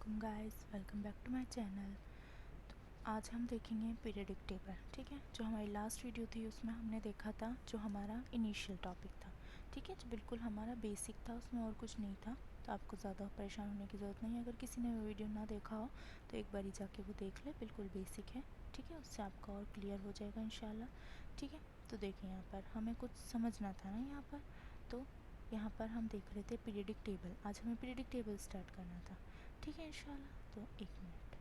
वालेकुम guys, welcome back to my channel. तो आज हम देखेंगे पीरियडिक टेबल। ठीक है, जो हमारी लास्ट वीडियो थी उसमें हमने देखा था जो हमारा इनिशियल टॉपिक था। ठीक है, जो बिल्कुल हमारा बेसिक था, उसमें और कुछ नहीं था। तो आपको ज़्यादा परेशान होने की ज़रूरत नहीं है। अगर किसी ने वो वीडियो ना देखा हो तो एक बारी जाके वो देख ले, बिल्कुल बेसिक है। ठीक है, उससे आपका और क्लियर हो जाएगा इंशाल्लाह। ठीक है, तो देखिए यहाँ पर हमें कुछ समझना था ना यहाँ पर। तो यहाँ पर हम देख रहे थे पीरियडिक टेबल। आज हमें पीरियडिक टेबल स्टार्ट करना था। ठीक है इंशाल्लाह। तो एक मिनट,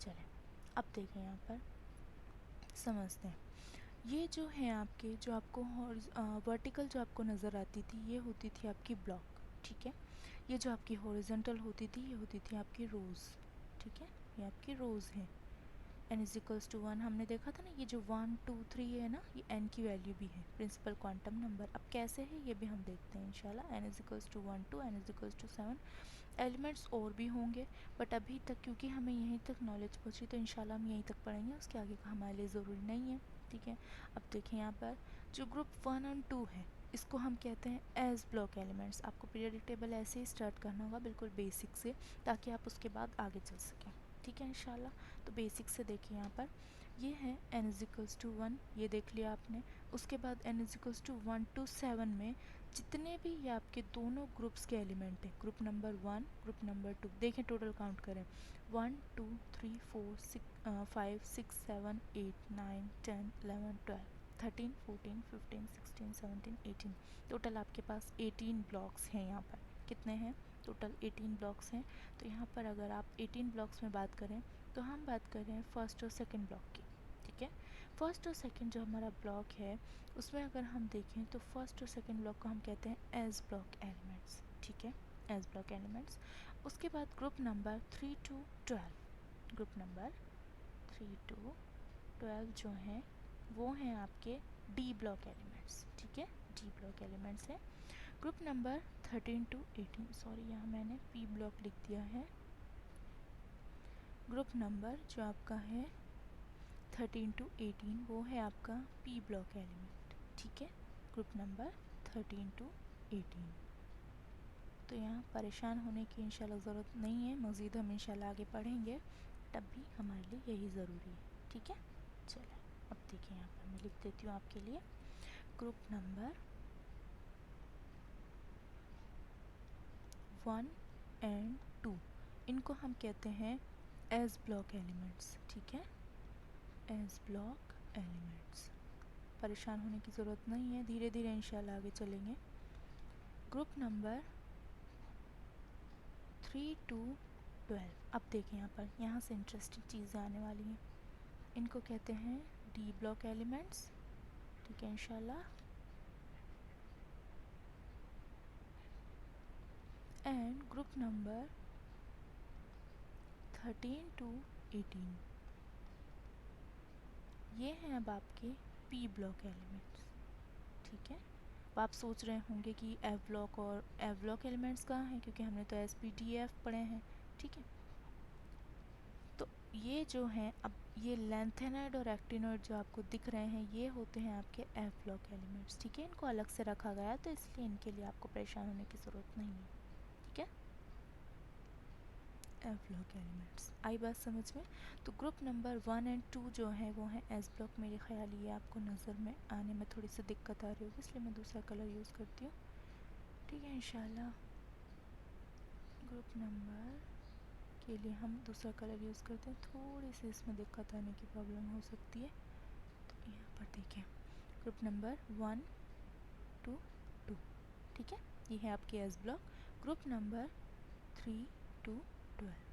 चलें अब देखें यहाँ पर समझते हैं। ये जो है आपके, जो आपको वर्टिकल जो आपको नज़र आती थी, ये होती थी आपकी ब्लॉक। ठीक है, ये जो आपकी हॉरिजॉन्टल होती थी, ये होती थी आपकी रोज़। ठीक है, ये आपकी रोज़ है। n इज इक्वल्स टू 1 हमने देखा था ना। ये जो 1 2 3 है ना, ये n की वैल्यू भी है, प्रिंसिपल क्वांटम नंबर। अब कैसे है ये भी हम देखते हैं इंशाल्लाह। n is equals to 1 2 n is equals to 7। Elements और भी होंगे, बट अभी तक क्योंकि हमें यहीं तक नॉलेज पहुँची तो इंशाल्लाह हम यहीं तक पढ़ेंगे, उसके आगे का हमारे लिए ज़रूरी नहीं है। ठीक है, अब देखें यहाँ पर जो ग्रुप 1 और 2 है, इसको हम कहते हैं एज ब्लॉक एलिमेंट्स। आपको पीरियडिक टेबल ऐसे ही स्टार्ट करना होगा, बिल्कुल बेसिक से, ताकि आप उसके बाद आगे चल सकें। ठीक है इंशाल्लाह। तो बेसिक से देखिए यहाँ पर ये है n इज इक्वल्स टू 1, ये देख लिया आपने। उसके बाद n is equals to 1 to 7 में जितने भी ये आपके दोनों ग्रुप्स के एलिमेंट हैं, ग्रुप नंबर 1 ग्रुप नंबर 2, देखें टोटल काउंट करें। 1 2 3 4 5 6 7 8 9 10 11 12 13 14 15 16 17 18। टोटल आपके पास 18 ब्लॉक्स हैं यहाँ पर। कितने हैं? टोटल 18 ब्लॉक्स हैं। तो यहाँ पर अगर आप 18 ब्लॉक्स में बात करें तो हम बात कर रहे हैं फर्स्ट और सेकंड ब्लॉक की। ठीक है, फर्स्ट और सेकंड जो हमारा ब्लॉक है, उसमें अगर हम देखें तो फर्स्ट और सेकंड ब्लॉक को हम कहते हैं एज ब्लॉक एलिमेंट्स। ठीक है, एज ब्लॉक एलिमेंट्स। उसके बाद group number 3 to 12, group number 3 to 12 जो हैं वो हैं आपके डी ब्लॉक एलिमेंट्स। ठीक है, डी ब्लॉक एलिमेंट्स है। ग्रुप नंबर 13 to 18, सॉरी यहाँ मैंने पी ब्लॉक लिख दिया है। ग्रुप नंबर जो आपका है 13 to 18 वो है आपका पी ब्लॉक एलिमेंट। ठीक है, ग्रुप नंबर 13 to 18। तो यहाँ परेशान होने की इंशाल्लाह ज़रूरत नहीं है, मज़ीद हम इंशाल्लाह आगे पढ़ेंगे, तब भी हमारे लिए यही ज़रूरी है। ठीक है, चलें अब देखिए यहाँ पर मैं लिख देती हूँ आपके लिए ग्रुप नंबर 1 and 2, इनको हम कहते हैं एज ब्लॉक एलिमेंट्स। ठीक है, एज ब्लॉक एलिमेंट्स। परेशान होने की ज़रूरत नहीं है, धीरे धीरे इंशाल्लाह आगे चलेंगे। ग्रुप नंबर 3 to 12, अब देखें यहाँ पर, यहाँ से इंटरेस्टिंग चीज़ें आने वाली हैं। इनको कहते हैं डी ब्लॉक एलिमेंट्स। ठीक है इंशाल्लाह। एंड ग्रुप नंबर 13 to 18, ये हैं अब आपके पी ब्लॉक एलिमेंट्स। ठीक है, अब आप सोच रहे होंगे कि एफ ब्लॉक और एफ ब्लॉक एलिमेंट्स कहाँ हैं, क्योंकि हमने तो एस पी डी एफ पढ़े हैं। ठीक है, तो ये जो हैं, अब ये लेंथेनॉइड और एक्टिनॉइड जो आपको दिख रहे हैं, ये होते हैं आपके एफ ब्लॉक एलिमेंट्स। ठीक है, इनको अलग से रखा गया है, तो इसलिए इनके लिए आपको परेशान होने की ज़रूरत नहीं है। ठीक है, एफ ब्लॉक एलिमेंट्स आई बात समझ में। तो ग्रुप नंबर 1 and 2 जो है वो हैं एस ब्लॉक। मेरे ख्याल ये आपको नज़र में आने में थोड़ी सी दिक्कत आ रही होगी, इसलिए मैं दूसरा कलर यूज़ करती हूँ। ठीक है इंशाल्लाह। ग्रुप नंबर के लिए हम दूसरा कलर यूज़ करते हैं, थोड़ी सी इसमें दिक्कत आने की प्रॉब्लम हो सकती है। तो यहाँ पर देखें ग्रुप नंबर 1 to 2। ठीक है, ये है आपके S block. Group number 3 to 12,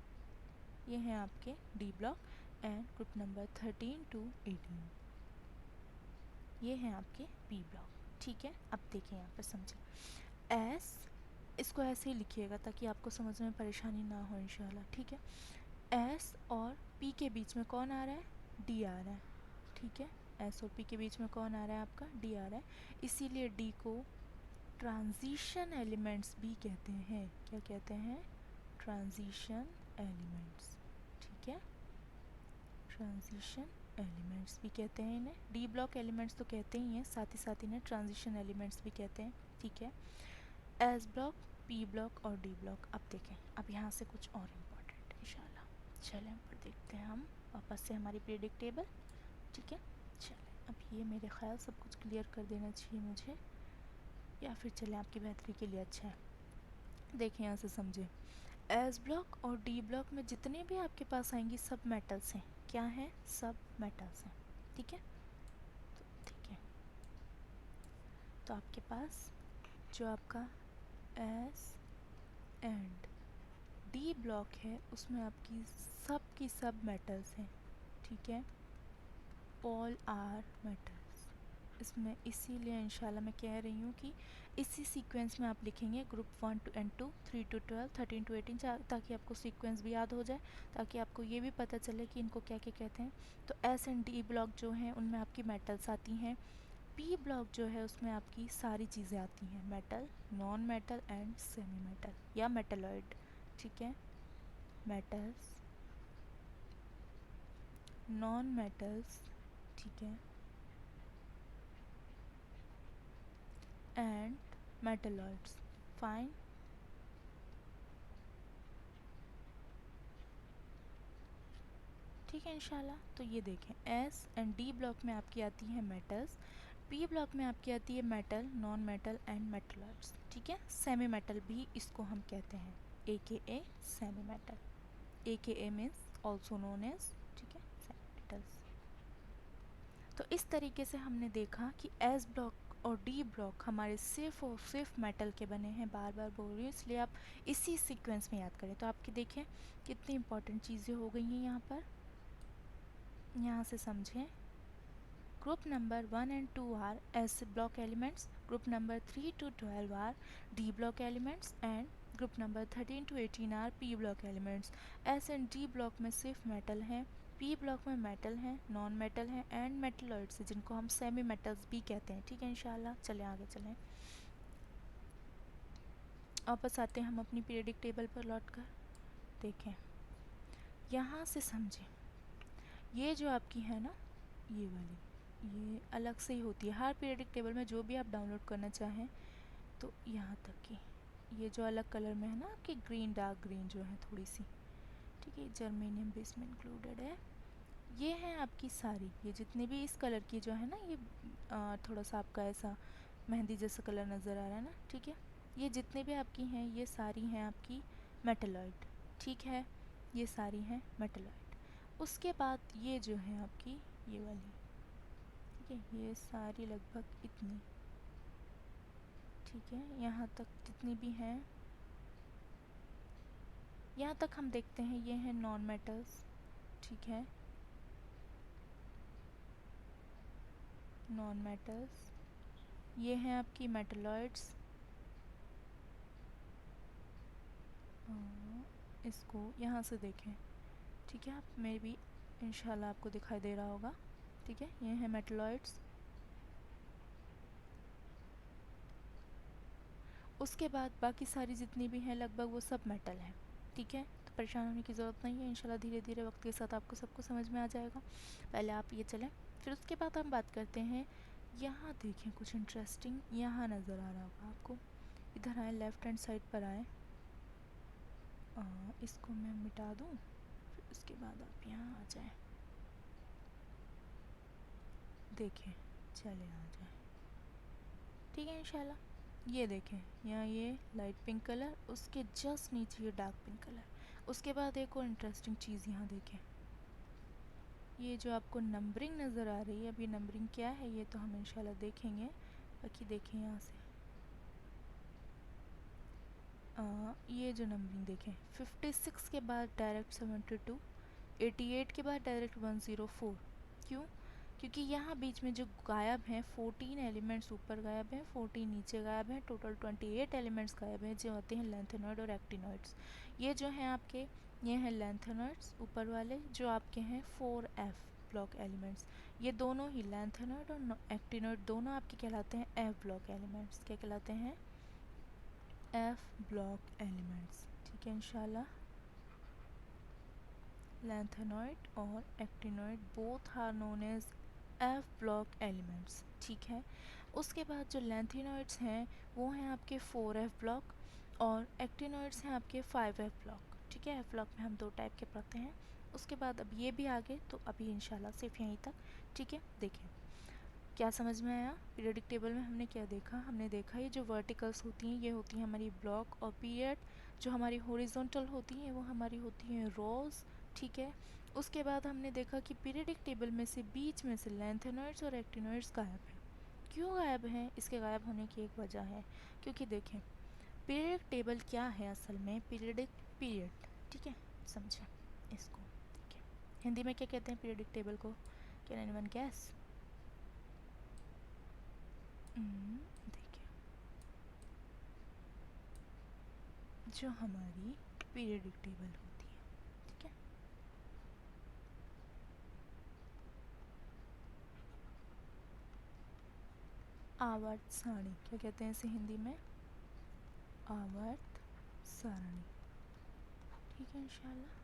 ये हैं आपके D block. And group number 13 to 18, ये हैं आपके पी ब्लॉक। ठीक है, अब देखिए यहाँ पर समझें। एस, इसको ऐसे ही लिखिएगा ताकि आपको समझने में परेशानी ना हो इंशाल्लाह। ठीक है, एस और पी के बीच में कौन आ रहा है? डी आ रहा है। ठीक है, एस और पी के बीच में कौन आ रहा है? आपका डी आ रहा है। इसीलिए डी को ट्रांजिशन एलिमेंट्स भी कहते हैं। क्या कहते हैं? Transition elements. ठीक है, ट्रांजिशन एलिमेंट्स भी कहते हैं इन्हें। डी ब्लॉक एलिमेंट्स तो कहते ही हैं, साथ ही साथ इन्हें ट्रांजिशन एलिमेंट्स भी कहते हैं। ठीक है, एस ब्लॉक, पी ब्लॉक और डी ब्लॉक। अब देखें, अब यहाँ से कुछ और इम्पोर्टेंट चलें ऊपर देखते हैं हम वापस से हमारी पीरियडिक टेबल। ठीक है, चलें अब ये मेरे ख्याल सब कुछ क्लियर कर देना चाहिए मुझे, या फिर चलें आपकी बेहतरी के लिए अच्छा है। देखिए यहाँ से समझें, एस ब्लॉक और डी ब्लॉक में जितने भी आपके पास आएंगी सब मेटल्स हैं। क्या हैं? सब मेटल्स हैं। ठीक है, तो ठीक है, तो आपके पास जो आपका एस एंड डी ब्लॉक है उसमें आपकी सब की सब मेटल्स हैं। ठीक है, ऑल आर मेटल्स। इसमें इसीलिए इंशाल्लाह मैं कह रही हूँ कि इसी सीक्वेंस में आप लिखेंगे group 1 to N2, 3 to 12, 13 to 18, ताकि आपको सीक्वेंस भी याद हो जाए, ताकि आपको ये भी पता चले कि इनको क्या क्या कहते हैं। तो एस एंड डी ब्लॉक जो हैं उनमें आपकी मेटल्स आती हैं। पी ब्लॉक जो है उसमें आपकी सारी चीज़ें आती हैं, metal, non metal and semi metal या मेटलॉइड। ठीक है, मेटल्स, नॉन मेटल्स, ठीक है, एंड मेटलॉइड्स। फाइन। ठीक है इंशाल्लाह। तो ये देखें, एस एंड डी ब्लॉक में आपकी आती है मेटल्स, पी ब्लॉक में आपकी आती है metal, non metal and metalloids. ठीक है, सेमी मेटल भी इसको हम कहते हैं, AKA semi metal. AKA means also known as, ठीक है, सेमी मेटल्स। तो इस तरीके से हमने देखा कि एस ब्लॉक और डी ब्लॉक हमारे सिर्फ और सिर्फ मेटल के बने हैं। बार बार बोल रही हूँ इसलिए आप इसी सीक्वेंस में याद करें। तो आपके देखें कितनी इंपॉर्टेंट चीज़ें हो गई हैं यहाँ पर, यहाँ से समझें। Group number 1 and 2 R S block elements, group number 3 to 12 R D block elements and group number 13 to 18 R P block elements. S and D block में सिर्फ मेटल हैं, पी ब्लॉक में मेटल हैं, नॉन मेटल हैं and metalloids जिनको हम semi metals भी कहते हैं। ठीक है इंशाल्लाह। चलें आगे चलें, वापस आते हैं हम अपनी पीरियडिक टेबल पर लौट कर। देखें यहाँ से समझें, ये जो आपकी है ना, ये वाली, ये अलग से ही होती है हर पीरियडिक टेबल में, जो भी आप डाउनलोड करना चाहें। तो यहाँ तक की ये जो अलग कलर में है ना आपकी ग्रीन, डार्क ग्रीन जो है थोड़ी सी, ठीक है, जर्मेनियम भी इसमें इंक्लूडेड है। ये हैं आपकी सारी, ये जितने भी इस कलर की जो है ना, ये थोड़ा सा आपका ऐसा मेहंदी जैसा कलर नज़र आ रहा है ना, ठीक है, ये जितने भी आपकी हैं ये सारी हैं आपकी मेटलॉइड। ठीक है, ये सारी हैं मेटलॉइड। उसके बाद ये जो है आपकी ये वाली, ठीक है, ये सारी लगभग इतनी, ठीक है, यहाँ तक जितनी भी हैं, यहाँ तक हम देखते हैं ये हैं नॉन मेटल्स। ठीक है, नॉन मेटल्स, ये हैं आपकी मेटलॉइड्स। इसको यहाँ से देखें, ठीक है, आप मे भी इंशाल्लाह आपको दिखाई दे रहा होगा। ठीक है, ये हैं मेटलॉइड्स। उसके बाद बाकी सारी जितनी भी हैं लगभग वो सब मेटल हैं। ठीक है, तो परेशान होने की ज़रूरत नहीं है, इंशाल्लाह धीरे धीरे वक्त के साथ आपको सबको समझ में आ जाएगा। पहले आप ये चलें, फिर उसके बाद हम बात करते हैं। यहाँ देखें कुछ इंटरेस्टिंग यहाँ नज़र आ रहा होगा आपको। इधर आए, लेफ़्ट हैंड साइड पर आए, इसको मैं मिटा दूँ, फिर उसके बाद आप यहाँ आ जाएँ। देखें, चले आ जाए, ठीक है इंशाल्लाह। ये देखें, यहाँ ये लाइट पिंक कलर, उसके जस्ट नीचे ये डार्क पिंक कलर। उसके बाद एक और इंटरेस्टिंग चीज़ यहाँ देखें, ये जो आपको नंबरिंग नज़र आ रही है, अभी नंबरिंग क्या है ये तो हम इंशाल्लाह देखेंगे। बाकी देखें यहाँ से, ये जो नंबरिंग देखें, 56 के बाद डायरेक्ट 72, 88 के बाद डायरेक्ट 104। क्यों? क्योंकि यहाँ बीच में जो गायब हैं 14 एलिमेंट्स ऊपर गायब हैं, 14 नीचे गायब हैं, टोटल 28 एलिमेंट्स गायब हैं, जो होते हैं लेंथेनॉइड और एक्टिनॉइड्स। ये जो हैं आपके, ये हैं लेंथेनॉइड्स ऊपर वाले, जो आपके हैं 4F ब्लॉक एलिमेंट्स। ये दोनों ही लेंथेनॉइड और एक्टिनॉइड दोनों आपके कहलाते हैं F ब्लॉक एलिमेंट्स। क्या कहलाते हैं? F block elements. ठीक है इंशाल्लाह। लैंथेनॉइड और actinoid both are known as F block elements. ठीक है, उसके बाद जो लैंथेनॉइड्स हैं वो हैं आपके 4F ब्लॉक और एक्टिनॉइड्स हैं आपके 5F ब्लॉक। ठीक है, F ब्लॉक में हम दो टाइप के पढ़ते हैं, उसके बाद अब ये भी आ गए, तो अभी इंशाल्लाह सिर्फ यहीं तक। ठीक है, देखें क्या समझ में आया। पीरियडिक टेबल में हमने क्या देखा, हमने देखा ये जो वर्टिकल्स होती हैं ये होती हैं हमारी ब्लॉक और पीरियड, जो हमारी हॉरिजॉन्टल होती हैं वो हमारी होती हैं रोज़। ठीक है, उसके बाद हमने देखा कि पीरियडिक टेबल में से बीच में से लेंथेनॉइड्स और एक्टिनॉइड्स गायब हैं। क्यों गायब हैं, इसके गायब होने की एक वजह है, क्योंकि देखें पीरियडिक टेबल क्या है असल में, पीरियडिक पीरियड। ठीक है, समझें इसको। ठीक है, हिंदी में क्या कहते हैं पीरियडिक टेबल को, कैन एनीवन गैस। देखिए जो हमारी पीरियडिक टेबल होती है, ठीक है, आवर्त सारणी, क्या कहते हैं इसे हिंदी में, आवर्त सारणी। ठीक है इंशाल्लाह।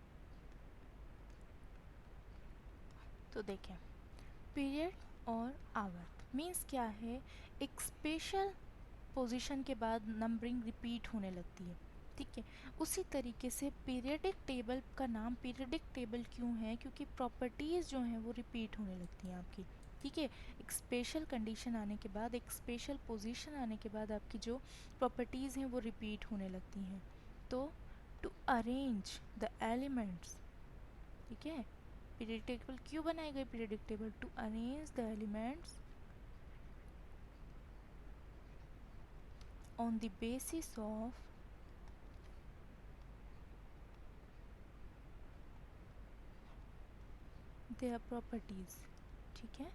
तो देखें पीरियड और आवर्त मीन्स क्या है, एक स्पेशल पोजीशन के बाद नंबरिंग रिपीट होने लगती है। ठीक है, उसी तरीके से पीरियडिक टेबल का नाम पीरियडिक टेबल क्यों है, क्योंकि प्रॉपर्टीज़ जो हैं वो रिपीट होने लगती हैं आपकी। ठीक है, एक स्पेशल कंडीशन आने के बाद, एक स्पेशल पोजीशन आने के बाद आपकी जो प्रॉपर्टीज़ हैं वो रिपीट होने लगती हैं। तो टू अरेंज द एलिमेंट्स, ठीक है, पीरियडिक टेबल क्यों बनाई गई periodic table, to arrange the elements on the basis of their properties। ठीक है,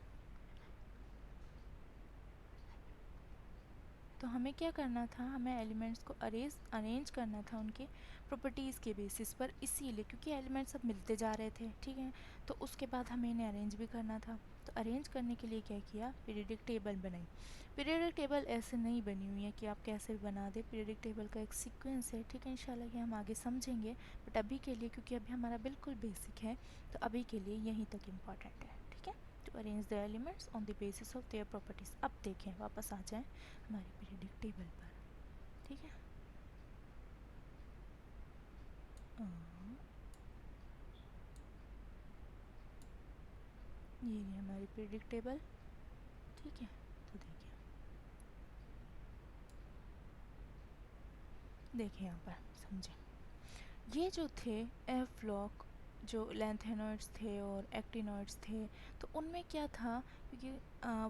तो हमें क्या करना था, हमें एलिमेंट्स को अरेंज करना था उनके प्रॉपर्टीज़ के बेसिस पर, इसीलिए क्योंकि एलिमेंट्स अब मिलते जा रहे थे। ठीक है, तो उसके बाद हमें इन्हें अरेंज भी करना था। तो अरेंज करने के लिए क्या किया, पीरियडिक टेबल बनाई। पीरियडिक टेबल ऐसे नहीं बनी हुई है कि आप कैसे भी बना दे, पीरियडिक टेबल का एक सीक्वेंस है। ठीक है, इंशाल्लाह ये हम आगे समझेंगे, बट अभी के लिए क्योंकि अभी हमारा बिल्कुल बेसिक है, तो अभी के लिए यहीं तक इम्पॉर्टेंट है। ठीक है, to arrange the elements on the basis of their properties. अब देखें, वापस आ जाएँ हमारी पीरियडिक टेबल पर। ठीक है, ये है हमारी पीरियडिक टेबल। ठीक है, तो देखिए यहाँ पर समझें, ये जो थे एफ ब्लॉक, जो लेंथेनॉइड्स थे और एक्टिनॉइड्स थे, तो उनमें क्या था, क्योंकि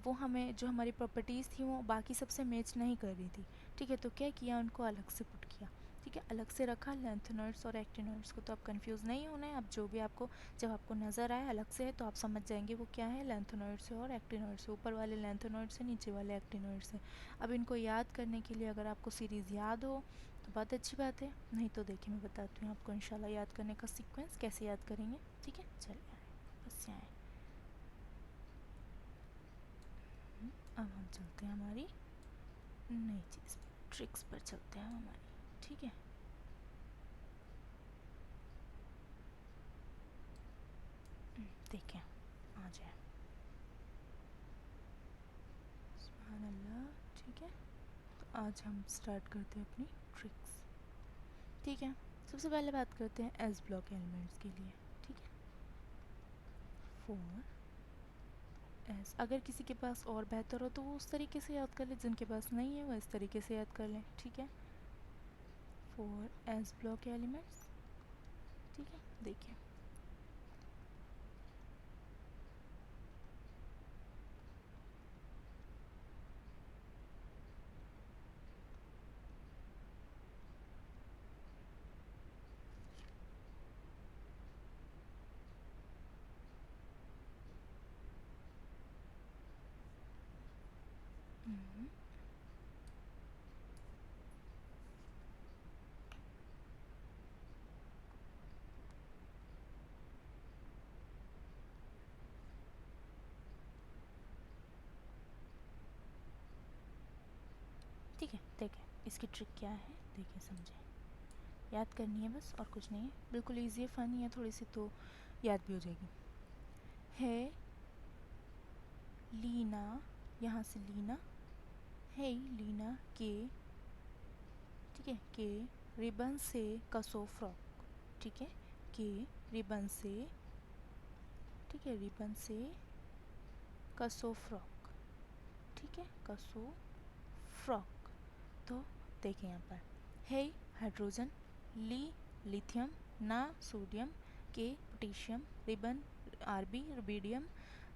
वो हमें जो हमारी प्रॉपर्टीज़ थी वो बाकी सबसे मैच नहीं कर रही थी। ठीक है, तो क्या किया, उनको अलग से पुट किया। ठीक है, अलग से रखा लेंथेनॉइड्स और एक्टिनॉइड्स को। तो आप कंफ्यूज नहीं होना है, अब जो भी आपको जब आपको नज़र आए अलग से है तो आप समझ जाएंगे वो क्या है, लेंथेनॉइड्स है और एक्टिनॉइड्स है, ऊपर वाले लेंथेनॉइड्स है, नीचे वाले एक्टिनॉइड्स है। अब इनको याद करने के लिए अगर आपको सीरीज़ याद हो तो बहुत अच्छी बात है, नहीं तो देखिए मैं बताती हूँ आपको इंशाल्लाह याद करने का सीक्वेंस कैसे याद करेंगे। ठीक है, चलिए आए बस यहाँ आए। अब हम चलते हैं हमारी नई चीज़ ट्रिक्स पर, चलते हैं हमारी। ठीक है, देखें आ जाए, सुभान अल्लाह। ठीक है, तो आज हम स्टार्ट करते हैं अपनी ट्रिक्स। ठीक है, सबसे पहले बात करते हैं एस ब्लॉक एलिमेंट्स के लिए। ठीक है, 4 एस, अगर किसी के पास और बेहतर हो तो वो उस तरीके से याद कर ले, जिनके पास नहीं है वो इस तरीके से याद कर लें। ठीक है, 4 एस ब्लॉक एलिमेंट्स। ठीक है, देखिए ठीक है, देखें इसकी ट्रिक क्या है, देखिए समझें, याद करनी है बस और कुछ नहीं है, बिल्कुल ईजी है, फनी है थोड़ी सी, तो याद भी हो जाएगी। है लीना, यहाँ से लीना, है लीना के, ठीक है, के रिबन से कसो फ्रॉक। ठीक है, के रिबन से, ठीक है, रिबन से कसो फ्रॉक, ठीक है, कसो फ्रॉक। तो देखें यहाँ पर है हाइड्रोजन, ली लिथियम, ना सोडियम, के पोटेशियम, रिबन आरबी रुबिडियम,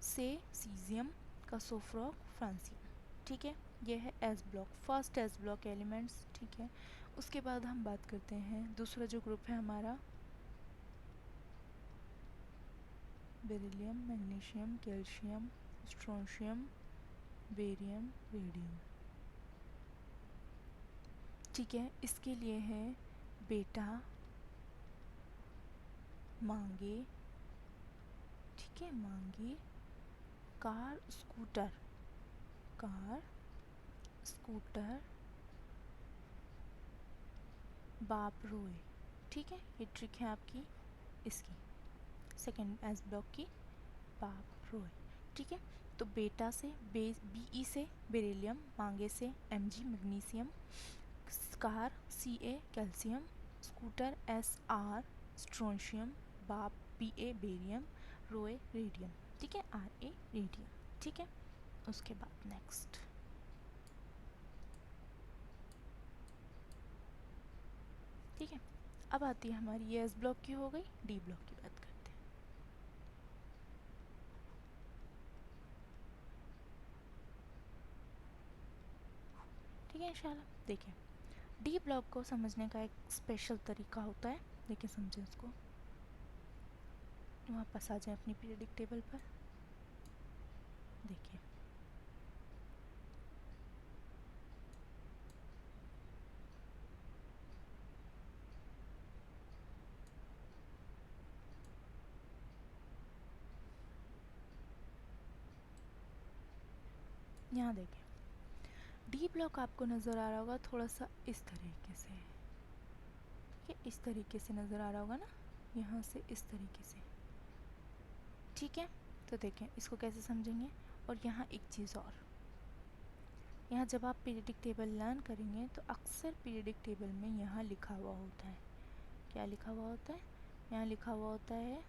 से सीजियम, कसोफ्रॉक फ्रांसियम, ठीक है। ये है S block, first S block elements, ठीक है। उसके बाद हम बात करते हैं दूसरा जो ग्रुप है हमारा, beryllium, magnesium, calcium, strontium, barium, radium, ठीक है। इसके लिए है बेटा, मांगे, ठीक है, मांगे, कार स्कूटर, कार स्कूटर, बाप रोए, ठीक है। ये ट्रिक है आपकी इसकी सेकंड एस ब्लॉक की, बाप रोए, ठीक है। तो बेटा से बी से बेरिलियम, मांगे से MG magnesium, car C calcium, scooter SR strontium, बाप BA बेरियम, रोए रेडियम, ठीक है, RA रेडियम, ठीक है। उसके बाद नेक्स्ट, ठीक है, अब आती है हमारी ये एस ब्लॉक की हो गई, डी ब्लॉक की बात करते हैं। ठीक है, इंशाल्लाह देखिए डी ब्लॉक को समझने का एक स्पेशल तरीका होता है, देखिए समझें उसको। वापस आ जाए अपनी पीरियडिक टेबल पर, देखिए यहाँ देखिए डी ब्लॉक आपको नज़र आ रहा होगा थोड़ा सा इस तरीके से, ठीक है, इस तरीके से नज़र आ रहा होगा ना, यहाँ से इस तरीके से, ठीक है। तो देखें इसको कैसे समझेंगे। और यहाँ एक चीज़ और, यहाँ जब आप पीरियडिक टेबल लर्न करेंगे तो अक्सर पीरियडिक टेबल में यहाँ लिखा हुआ होता है, क्या लिखा हुआ होता है, यहाँ लिखा हुआ होता है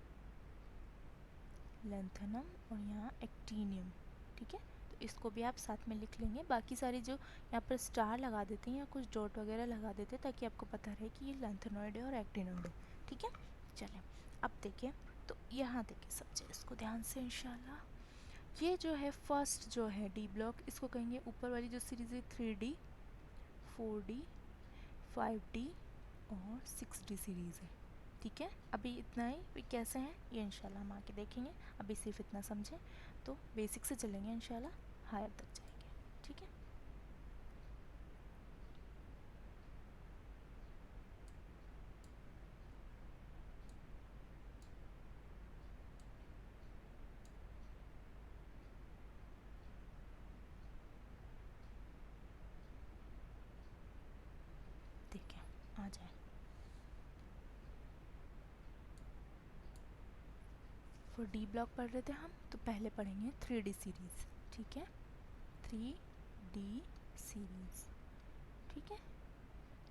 लेंथनम और यहाँ एक्टिनियम, ठीक है। तो इसको भी आप साथ में लिख लेंगे, बाकी सारी जो यहाँ पर स्टार लगा देते हैं या कुछ डॉट वगैरह लगा देते हैं ताकि आपको पता रहे कि ये लेंथेनॉइड है और एक्टिनॉइड है, ठीक है। चलें अब देखिए, तो यहाँ देखिए समझे इसको ध्यान से इंशाल्लाह। ये जो है फर्स्ट जो है डी ब्लॉक, इसको कहेंगे ऊपर वाली जो सीरीज़ है 3D 4D 5D और 6D सीरीज़ है, ठीक है। अभी इतना ही, फिर कैसे हैं ये इंशाल्लाह हम आके देखेंगे, अभी सिर्फ इतना समझें तो बेसिक से चलेंगे इंशाल्लाह, हायर तक जाएंगे, ठीक है। देखिए आ जाए, फॉर डी ब्लॉक पढ़ रहे थे हम, तो पहले पढ़ेंगे 3D सीरीज़, ठीक है, 3D सीरीज़, ठीक है।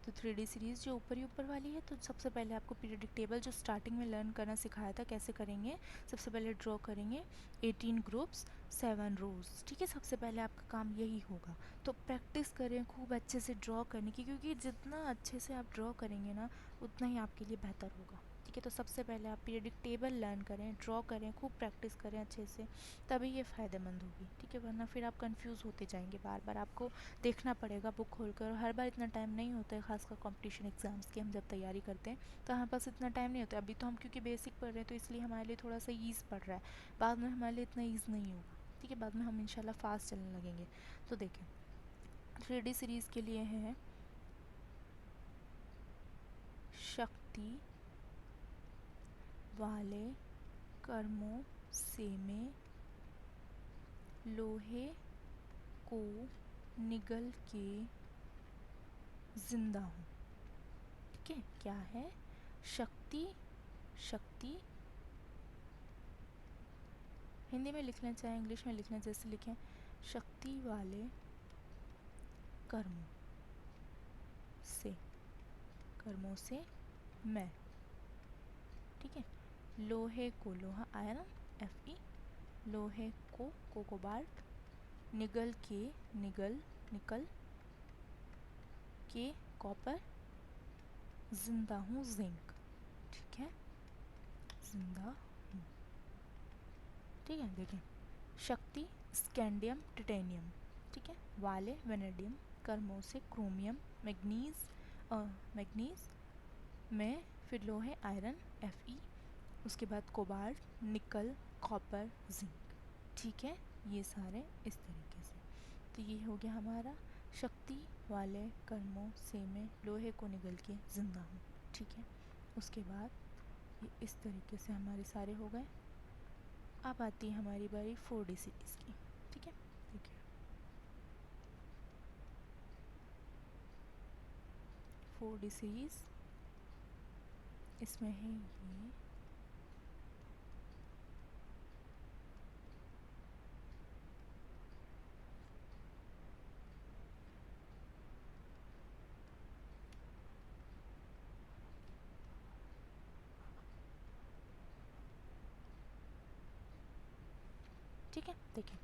तो 3D सीरीज़ जो ऊपर ही ऊपर वाली है, तो सबसे पहले आपको पीरियडिक टेबल जो स्टार्टिंग में लर्न करना सिखाया था कैसे करेंगे, सबसे पहले ड्रॉ करेंगे 18 ग्रुप्स 7 रोज़, ठीक है। सबसे पहले आपका काम यही होगा, तो प्रैक्टिस करें खूब अच्छे से ड्रॉ करने की, क्योंकि जितना अच्छे से आप ड्रॉ करेंगे ना उतना ही आपके लिए बेहतर होगा, ठीक है। तो सबसे पहले आप पीरियडिक टेबल लर्न करें, ड्रॉ करें, खूब प्रैक्टिस करें अच्छे से, तभी ये फ़ायदेमंद होगी, ठीक है। वरना फिर आप कंफ्यूज होते जाएंगे, बार बार आपको देखना पड़ेगा बुक खोलकर, हर बार इतना टाइम नहीं होता है, खासकर कंपटीशन एग्ज़ाम्स की हम जब तैयारी करते हैं तो हमारे पास इतना टाइम नहीं होता है। अभी तो हम क्योंकि बेसिक पढ़ रहे हैं तो इसलिए हमारे लिए थोड़ा सा ईज़ पड़ रहा है, बाद में हमारे लिए इतना ईज़ नहीं होगा, ठीक है। बाद में हम इंशाल्लाह फास्ट चलने लगेंगे। तो देखें 3D सीरीज़ के लिए है शक्ति वाले कर्मों से मैं लोहे को निगल के जिंदा हूँ, ठीक है। क्या है शक्ति, शक्ति हिंदी में लिखना चाहे इंग्लिश में लिखना जैसे लिखें, शक्ति वाले कर्मों से, कर्मों से मैं ठीक है। लोहे को लोहा आयरन Fe, लोहे को कोबाल्ट, निगल के निकल के कॉपर, जिंदा हूँ जिंक, ठीक है, जिंदा हूँ, ठीक है। देखिए शक्ति स्कैंडियम टिटेनियम, ठीक है। वाले वेनेडियम, कर्मों से क्रोमियम, मैग्नीज में फिर लोहे आयरन Fe, उसके बाद कोबाल्ट, निकल, कॉपर, जिंक, ठीक है। ये सारे इस तरीके से। तो ये हो गया हमारा शक्ति वाले कर्मों से में लोहे को निगल के जिंदा हूँ, ठीक है। उसके बाद ये इस तरीके से हमारे सारे हो गए। अब आती है हमारी बारी 4D सीरीज़ की, ठीक है। देखिए 4D सीरीज़ इसमें है ये, ठीक है। देखिए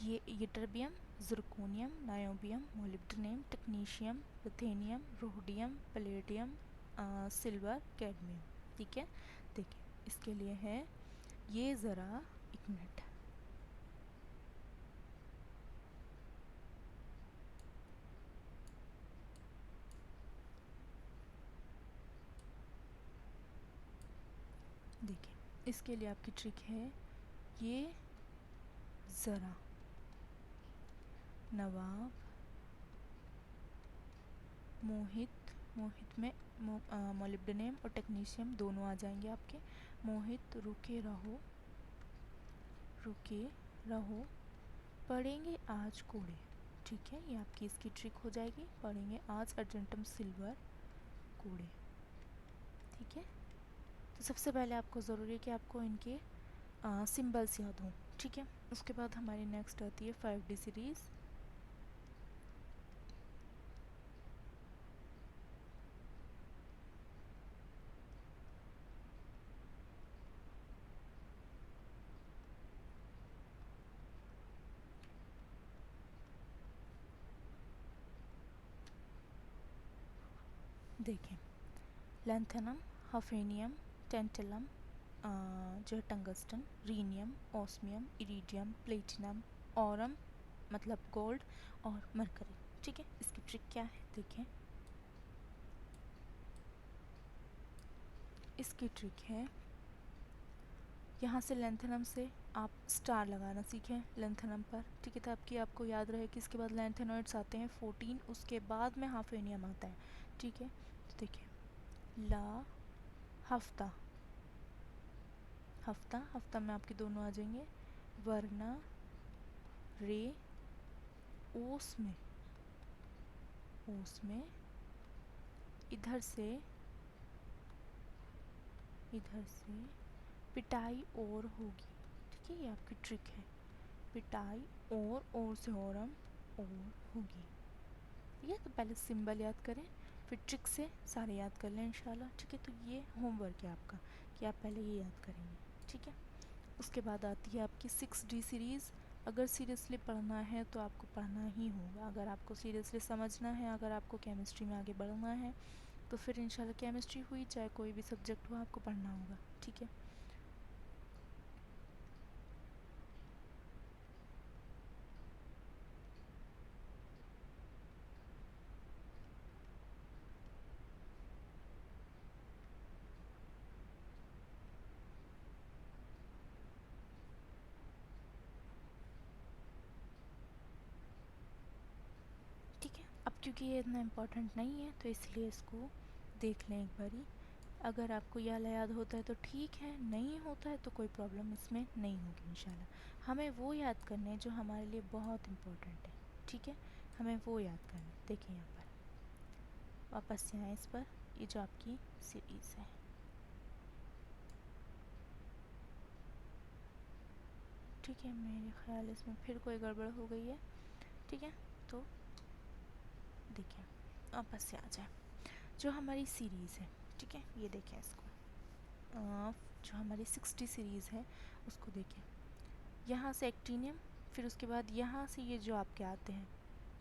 ये ytterbium, zirconium, niobium, molybdenum, technetium, ruthenium, rhodium, palladium, silver, cadmium, ठीक है। देखिए इसके लिए है ये, ज़रा एक मिनट, देखिए इसके लिए आपकी ट्रिक है ये, ज़रा नवाब, मोहित में मोलिब्डेनम और टेक्नीशियम दोनों आ जाएंगे आपके। मोहित रुके रहो पढ़ेंगे आज कोड़े, ठीक है। ये आपकी इसकी ट्रिक हो जाएगी, पढ़ेंगे आज अर्जेंटम सिल्वर कोड़े, ठीक है। तो सबसे पहले आपको ज़रूरी है कि आपको इनके सिंबल्स याद हों, ठीक है। उसके बाद हमारी नेक्स्ट आती है 5D सीरीज़। देखें लैंथेनम, हफेनियम, टेंटलम, जो है tungsten, rhenium, osmium, iridium, platinum, Aurum मतलब गोल्ड और मरकरी, ठीक है। इसकी ट्रिक क्या है देखें, इसकी ट्रिक है यहाँ से लैंथेनम से आप स्टार लगाना सीखें लेंथेनम पर, ठीक है। तो आपको याद रहे कि इसके बाद लैंथेनॉइड्स आते हैं 14, उसके बाद में हाफेनियम आता है, ठीक है। तो देखिए ला हफ्ता में आपके दोनों आ जाएंगे, वरना रे ओस में इधर से पिटाई और होगी, ठीक है। ये आपकी ट्रिक है, पिटाई और से औरम और होगी, ठीक है। तो पहले सिंबल याद करें, फिर ट्रिक से सारे याद कर लें इंशाल्लाह, ठीक है। तो ये होमवर्क है आपका कि आप पहले ये याद करेंगे, ठीक है। उसके बाद आती है आपकी 6D सीरीज़। अगर सीरियसली पढ़ना है तो आपको पढ़ना ही होगा, अगर आपको सीरियसली समझना है, अगर आपको केमिस्ट्री में आगे बढ़ना है तो फिर इंशाल्लाह केमिस्ट्री हुई चाहे कोई भी सब्जेक्ट हो आपको पढ़ना होगा, ठीक है। ठीक है, अब क्योंकि ये इतना इम्पोर्टेंट नहीं है तो इसलिए इसको देख लें एक बारी। अगर आपको यह याद होता है तो ठीक है, नहीं होता है तो कोई प्रॉब्लम इसमें नहीं होगी इंशाल्लाह। हमें वो याद करने हैं जो हमारे लिए बहुत इम्पोर्टेंट है, ठीक है। हमें वो याद करना है। देखिए यहाँ पर वापस से आए इस पर, ये जो आपकी सीरीज़ है, ठीक है। मेरे ख्याल इसमें फिर कोई गड़बड़ हो गई है, ठीक है। तो देखिए वापस से आ जाए जो हमारी सीरीज़ है, ठीक है। ये देखें इसको, जो हमारी 60 सीरीज़ है उसको देखें। यहाँ से एक्टिनियम, फिर उसके बाद यहाँ से ये जो आपके आते हैं,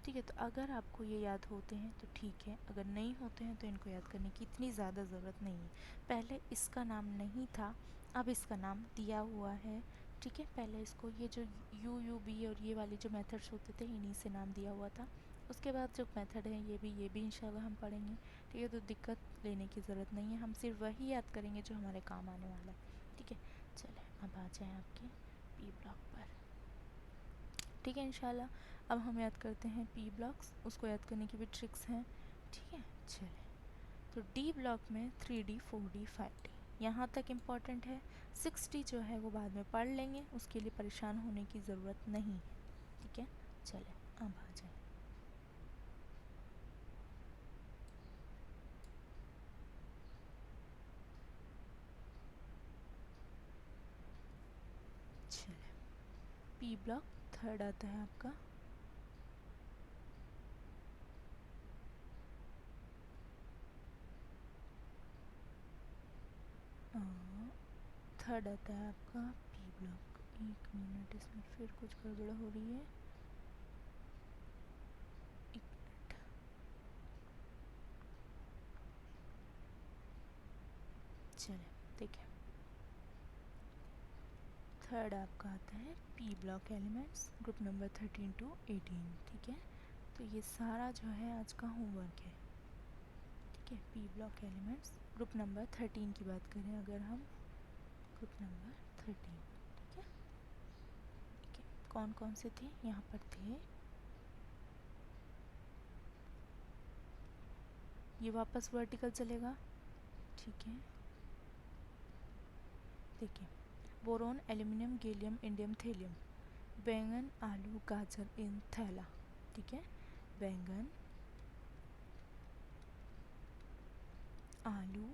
ठीक है। तो अगर आपको ये याद होते हैं तो ठीक है, अगर नहीं होते हैं तो इनको याद करने की इतनी ज़्यादा ज़रूरत नहीं है। पहले इसका नाम नहीं था, अब इसका नाम दिया हुआ है, ठीक है। पहले इसको ये जो यू बी और ये वाले जो मेथड्स होते थे इन्हीं से नाम दिया हुआ था। उसके बाद जो मेथड है ये भी इंशाल्लाह हम पढ़ेंगे, ठीक है। तो दिक्कत लेने की ज़रूरत नहीं है, हम सिर्फ वही याद करेंगे जो हमारे काम आने वाला है, ठीक है। चले अब आ जाएँ आपके पी ब्लॉक पर, ठीक है इंशाल्लाह। अब हम याद करते हैं पी ब्लॉक्स, उसको याद करने की भी ट्रिक्स हैं, ठीक है। चले तो डी ब्लॉक में 3D 4D 5D यहाँ तक इम्पॉर्टेंट है। 6D जो है वो बाद में पढ़ लेंगे, उसके लिए परेशान होने की ज़रूरत नहीं है, ठीक है। चले अब आ जाए। चले पी ब्लॉक थर्ड आता है आपका, थर्ड आता है आपका पी ब्लॉक। एक मिनट, इसमें फिर कुछ गड़बड़ हो रही है, एक मिनट। चले देखें, थर्ड आपका आता है P block elements, group number 13 to 18, ठीक है। तो ये सारा जो है आज का होमवर्क है, ठीक है। P block elements group number 13 की बात करें अगर हम, ग्रुप नंबर 13, ठीक है। ठीक है, कौन कौन से थे यहाँ पर थे, ये वापस वर्टिकल चलेगा, ठीक है। देखिए, boron, aluminium, gallium, indium, thallium, बैंगन, आलू, गाजर इन थैला, ठीक है। बैंगन, आलू,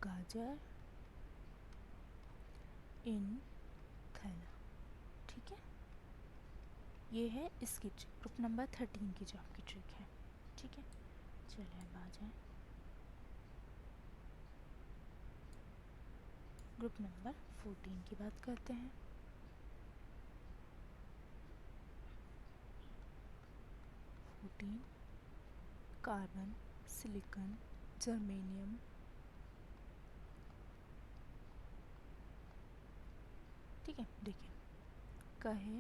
गाजर इन थैला, ठीक है। ये है इसकी ट्रिक, ग्रुप नंबर 13 की जो आपकी ट्रिक है, ठीक है। चलिए अब आ जाए ग्रुप नंबर 14 की बात करते हैं। कार्बन, सिलिकॉन, जर्मेनियम, ठीक है। देखिए, कहे,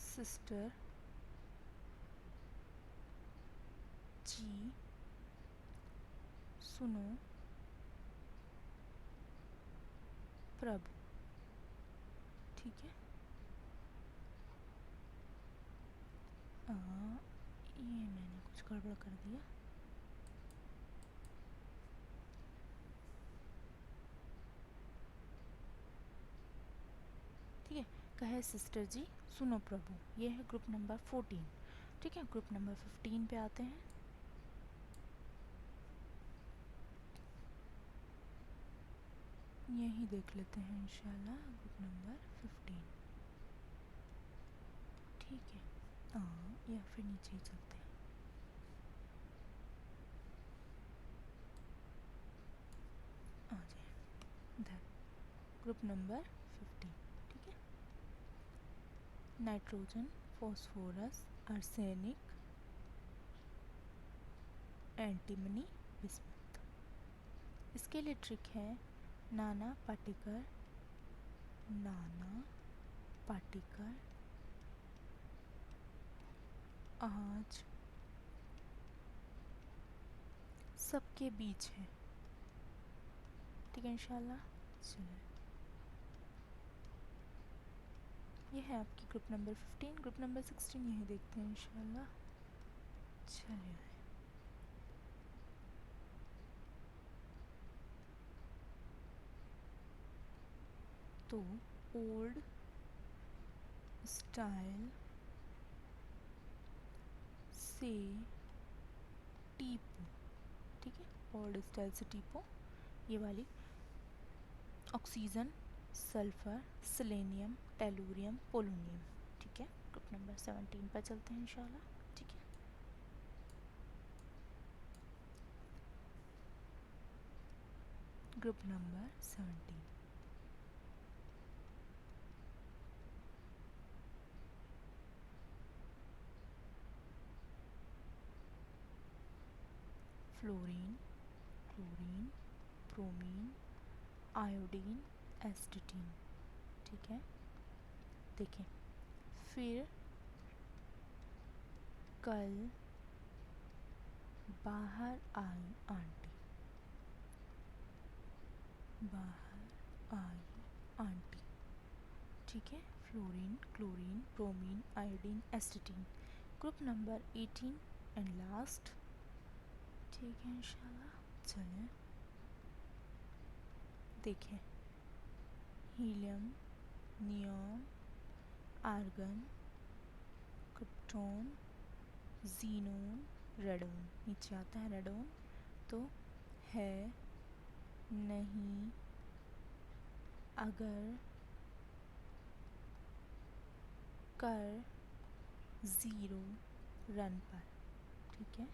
सिस्टर, जी, सुनो, प्रभु, ठीक है। ये मैंने कुछ गड़बड़ कर दिया, ठीक है। कहे सिस्टर जी, सुनो प्रभु, ये है ग्रुप नंबर 14, ठीक है। ग्रुप नंबर 15 पे आते हैं। यही देख लेते हैं इंशाल्लाह, ग्रुप नंबर 15, ठीक है। या फिर नीचे ही चलते हैं, आ जाए इधर, ग्रुप नंबर 15, ठीक है। Nitrogen, phosphorus, arsenic, antimony, bismuth. इसके लिए ट्रिक है, नाना पाटेकर, नाना पाटेकर आज सबके बीच है, ठीक है इंशाल्लाह। चलिए, ये है आपकी ग्रुप नंबर 15। ग्रुप नंबर 16 यही देखते हैं इंशाल्लाह। चलिए, तो ओल्ड स्टाइल से टीपो, ठीक है। ओल्ड स्टाइल से टीपो, ये वाली oxygen, sulphur, selenium, tellurium, polonium, ठीक है। ग्रुप नंबर 17 पर चलते हैं इंशाल्लाह, ठीक है। Group number 17। Fluorine, chlorine, bromine, iodine, astatine. ठीक है, देखें फिर कल बाहर आई आंटी, बाहर आई आंटी। ठीक है, fluorine, chlorine, bromine, iodine, astatine. Group number 18 and last. ठीक है इंशाल्लाह, चलें देखें helium, neon, argon, krypton, xenon, radon. नीचे आता है रेडोन। तो है, नहीं, अगर, कर, ज़ीरो, रन पर। ठीक है,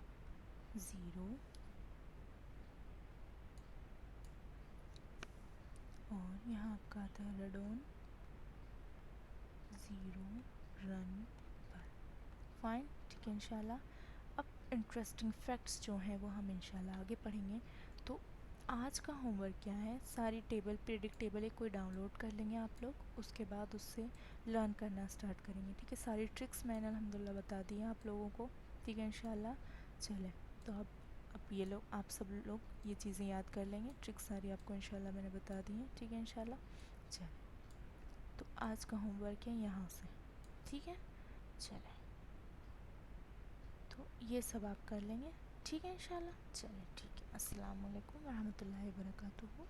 ज़ीरो और यहाँ आपका आता है रेडोन, ज़ीरो, रन पर। फाइन, ठीक है इंशाल्लाह। अब इंटरेस्टिंग फैक्ट्स जो हैं वो हम इंशाल्लाह आगे पढ़ेंगे। तो आज का होमवर्क क्या है, सारी टेबल, प्रेडिक्ट टेबल एक कोई डाउनलोड कर लेंगे आप लोग, उसके बाद उससे लर्न करना स्टार्ट करेंगे। ठीक है, सारी ट्रिक्स मैंने अल्हम्दुलिल्लाह बता दी हैं आप लोगों को। ठीक है इंशाल्लाह, चलें तो अब ये लोग, आप सब लोग ये चीज़ें याद कर लेंगे। ट्रिक्स सारी आपको इंशाल्लाह मैंने बता दी हैं। ठीक है इंशाल्लाह, चलें तो आज का होमवर्क है यहाँ से। ठीक है, चलें तो ये सब आप कर लेंगे। ठीक है इंशाल्लाह, चलें ठीक है। अस्सलाम वालेकुम रहमतुल्लाहि व बरकातुहू।